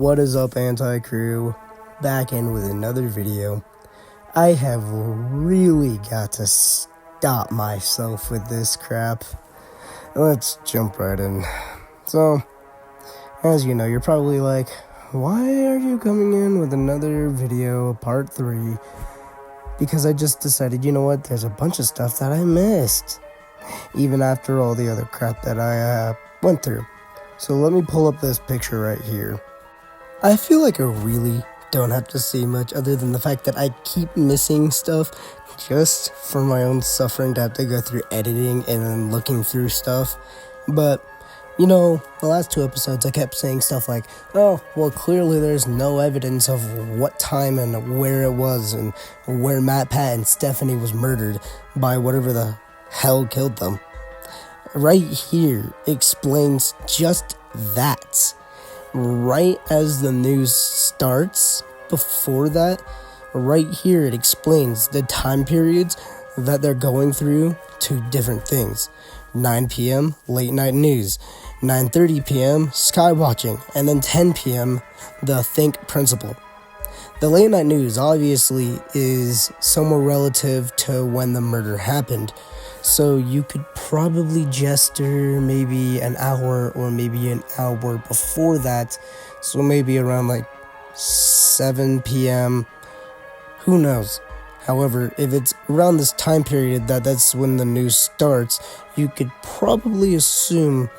What is up, anti-crew? Back in with another video. I have really got to stop myself with this crap. Let's jump right in. So, as you know, you're probably like, why are you coming in with another video, part 3? Because I just decided, you know what, there's a bunch of stuff that I missed, even after all the other crap that I went through. So let me pull up this picture right here. I feel like I really don't have to say much other than the fact that I keep missing stuff just for my own suffering to have to go through editing and then looking through stuff. But, you know, the last 2 episodes I kept saying stuff like, oh, well, clearly there's no evidence of what time and where it was and where Matt, Pat, and Stephanie was murdered by whatever the hell killed them. Right here explains just that. Right as the news starts, before that, right here it explains the time periods that they're going through to different things. 9 p.m. late night news, 9:30 p.m. sky watching, and then 10 p.m. the think principle. The late night news obviously is somewhere relative to when the murder happened, so you could probably gesture maybe an hour or maybe an hour before that, so maybe around like 7 p.m. Who knows? However, if it's around this time period that's when the news starts, you could probably assume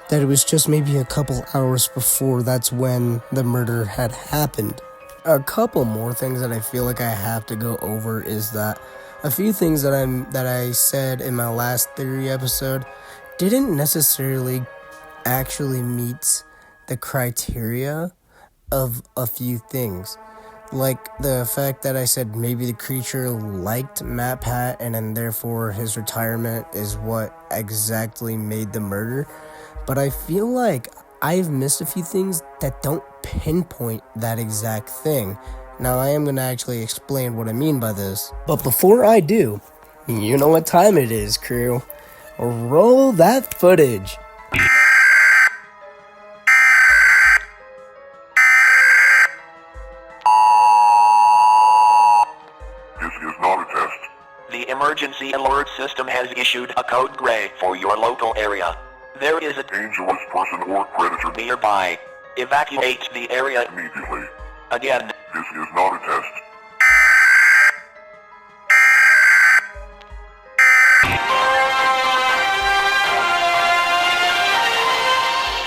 that it was just maybe a couple hours before that's when the murder had happened. A couple more things that I feel like I have to go over is that a few things that I said in my last theory episode didn't necessarily actually meet the criteria of a few things. Like the fact that I said maybe the creature liked Matt Pat and then therefore his retirement is what exactly made the murder. But I feel like I've missed a few things that don't pinpoint that exact thing. Now I am going to actually explain what I mean by this. But before I do, you know what time it is, crew. Roll that footage. This is not a test. The emergency alert system has issued a code gray for your local area. There is a Dangerous person or predator nearby. Evacuate the area immediately. again. This is not a test.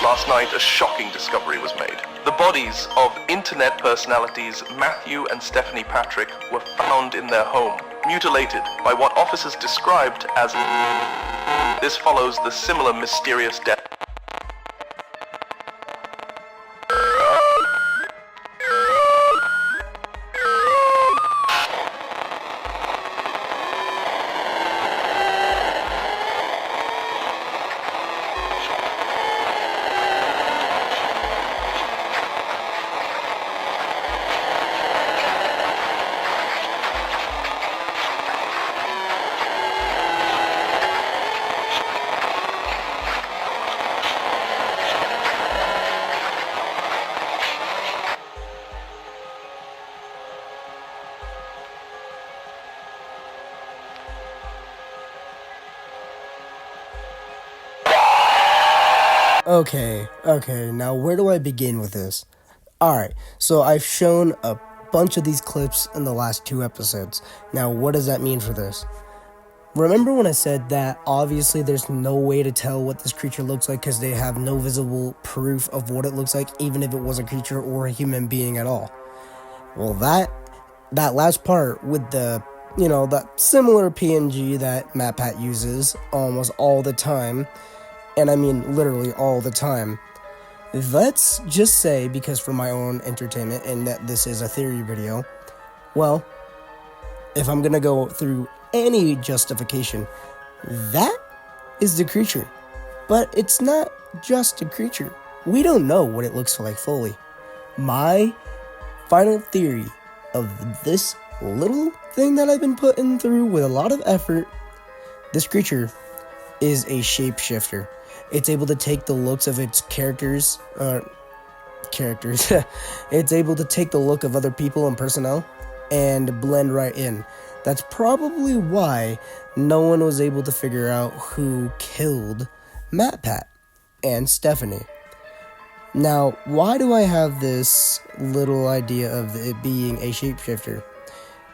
Last night, a shocking discovery was made. The bodies of internet personalities Matthew and Stephanie Patrick were found in their home, mutilated by what officers described as... This follows the similar mysterious death. Okay, now where do I begin with this? Alright, so I've shown a bunch of these clips in the last 2 episodes. Now, what does that mean for this? Remember when I said that obviously there's no way to tell what this creature looks like because they have no visible proof of what it looks like, even if it was a creature or a human being at all? Well, that last part with the, you know, that similar PNG that MatPat uses almost all the time, and I mean literally all the time. Let's just say, because for my own entertainment and that this is a theory video, well, if I'm gonna go through any justification, that is the creature. But it's not just a creature. We don't know what it looks like fully. My final theory of this little thing that I've been putting through with a lot of effort, this creature is a shapeshifter. It's able to take the looks of its characters, characters. It's able to take the look of other people and personnel and blend right in. That's probably why no one was able to figure out who killed MatPat and Stephanie. Now, why do I have this little idea of it being a shapeshifter?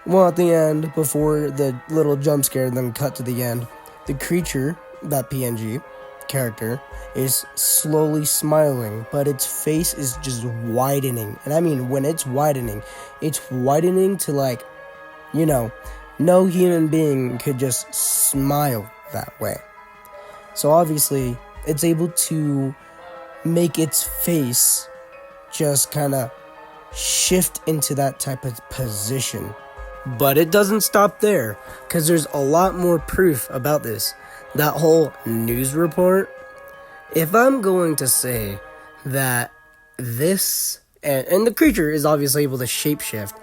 Well, at the end, before the little jump scare, then cut to the end, the creature, that PNG character, is slowly smiling, but its face is just widening. And I mean, when it's widening to like, you know, no human being could just smile that way. So obviously, it's able to make its face just kind of shift into that type of position. But it doesn't stop there, because there's a lot more proof about this. That whole news report, if I'm going to say that this, and the creature is obviously able to shapeshift,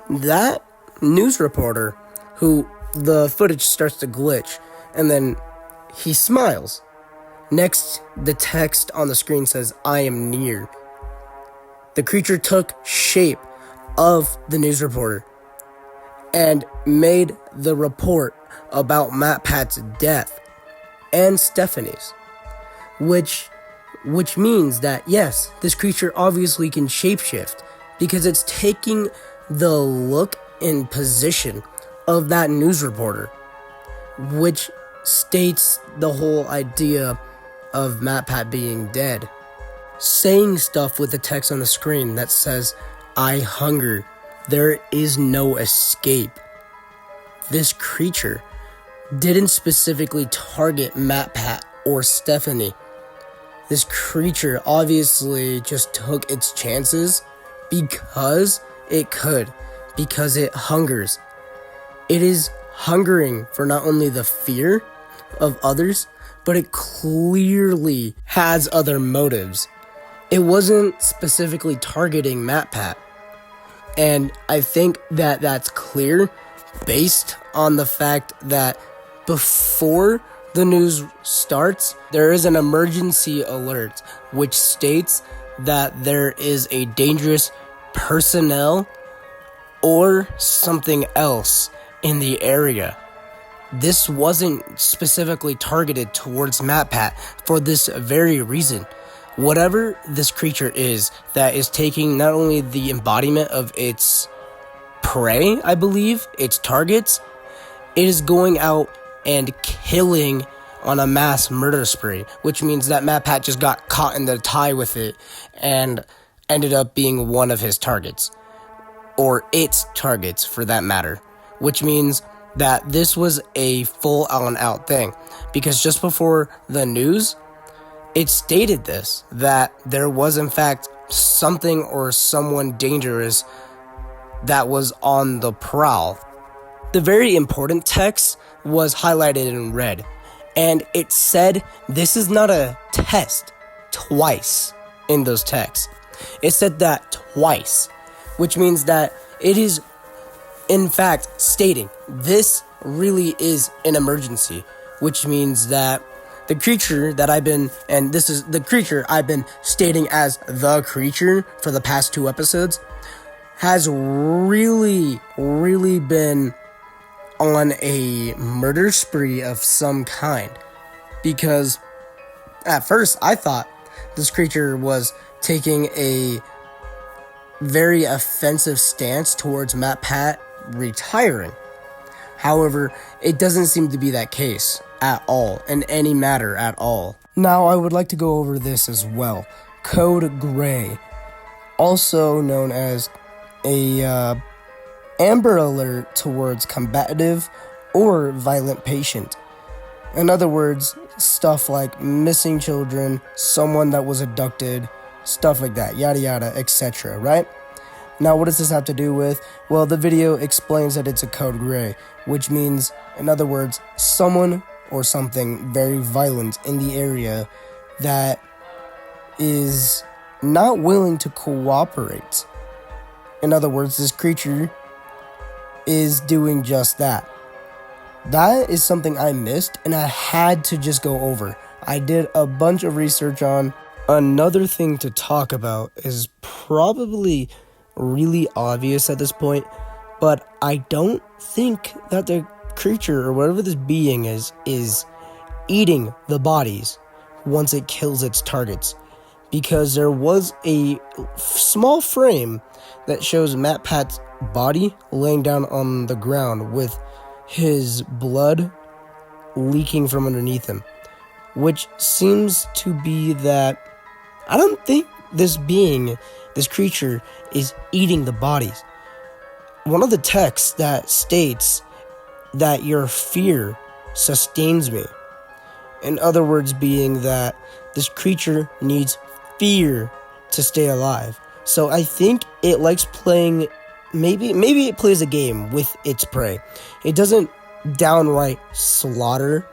that news reporter, who the footage starts to glitch, and then he smiles. Next, the text on the screen says, "I am near." The creature took shape of the news reporter and made the report about MatPat's death and Stephanie's, which means that yes, this creature obviously can shapeshift because it's taking the look and position of that news reporter, which states the whole idea of MatPat being dead. Saying stuff with the text on the screen that says, "I hunger, there is no escape." This creature didn't specifically target MatPat or Stephanie. This creature obviously just took its chances because it could, because it hungers. It is hungering for not only the fear of others, but it clearly has other motives. It wasn't specifically targeting MatPat. And I think that that's clear based on the fact that before the news starts, there is an emergency alert which states that there is a dangerous personnel or something else in the area. This wasn't specifically targeted towards MatPat for this very reason. Whatever this creature is that is taking not only the embodiment of its prey, I believe, its targets, it is going out and killing on a mass murder spree, which means that MatPat just got caught in the tie with it and ended up being one of his targets, or its targets for that matter, which means that this was a full on out thing, because just before the news, it stated this, that there was in fact something or someone dangerous that was on the prowl. The very important text was highlighted in red, and it said this is not a test twice in those texts. It said that twice, which means that it is in fact stating this really is an emergency, which means that the creature that this is the creature I've been stating as the creature for the past 2 episodes, has really been on a murder spree of some kind. Because at first I thought this creature was taking a very offensive stance towards MatPat retiring. However, it doesn't seem to be that case at all, in any matter at all. Now, I would like to go over this as well. Code Gray, also known as a Amber Alert towards combative or violent patient. In other words, stuff like missing children, someone that was abducted, stuff like that, yada yada, etc., right? Now, what does this have to do with? Well, the video explains that it's a code gray, which means, in other words, someone or something very violent in the area that is not willing to cooperate. In other words, this creature is doing just that. That is something I missed and I had to just go over. I did a bunch of research on, Another thing to talk about is probably really obvious at this point, but I don't think that the creature or whatever this being is eating the bodies once it kills its targets. Because there was a small frame that shows MatPat's body laying down on the ground with his blood leaking from underneath him, which seems to be that I don't think this creature, is eating the bodies. One of the texts that states that your fear sustains me. In other words, being that this creature needs fear to stay alive. So I think it likes playing, maybe it plays a game with its prey. It doesn't downright slaughter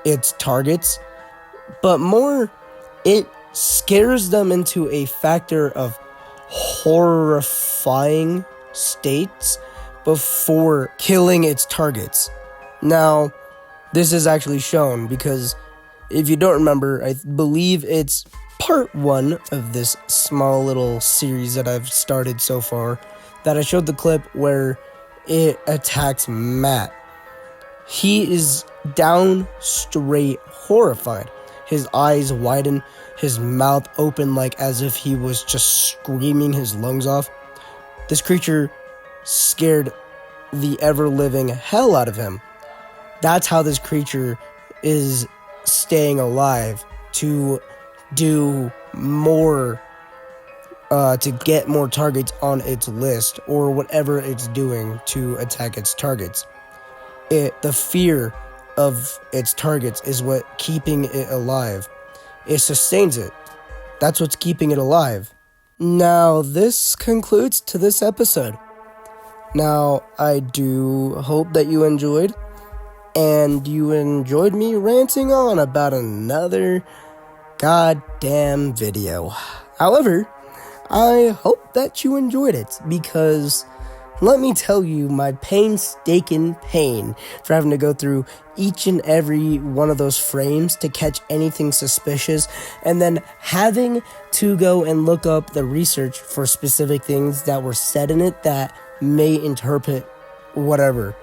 its targets, but more it scares them into a factor of horrifying states before killing its targets. Now, this is actually shown because if you don't remember, I believe it's part 1 of this small little series that I've started so far, that I showed the clip where it attacks Matt. He is down straight horrified. His eyes widen, his mouth open like as if he was just screaming his lungs off. This creature scared the ever-living hell out of him. That's how this creature is staying alive, to do more, to get more targets on its list, or whatever it's doing to attack its targets. The fear of its targets is what keeping it alive. It sustains it. That's what's keeping it alive. Now, this concludes to this episode. Now, I do hope that you enjoyed, and you enjoyed me ranting on about another goddamn video. However, I hope that you enjoyed it, because let me tell you my painstaking pain for having to go through each and every one of those frames to catch anything suspicious, and then having to go and look up the research for specific things that were said in it that may interpret whatever.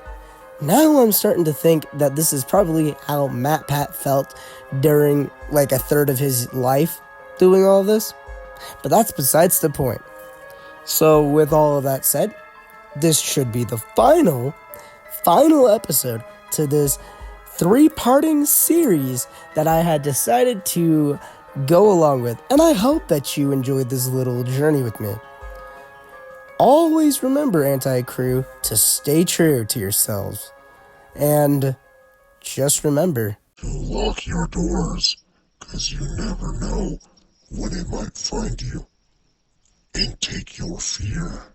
Now I'm starting to think that this is probably how MatPat felt during like a third of his life doing all this. But that's besides the point. So with all of that said, this should be the final episode to this 3-parting series that I had decided to go along with. And I hope that you enjoyed this little journey with me. Always remember, Anti-Crew, to stay true to yourselves. And just remember to lock your doors, 'cause you never know when it might find you and take your fear.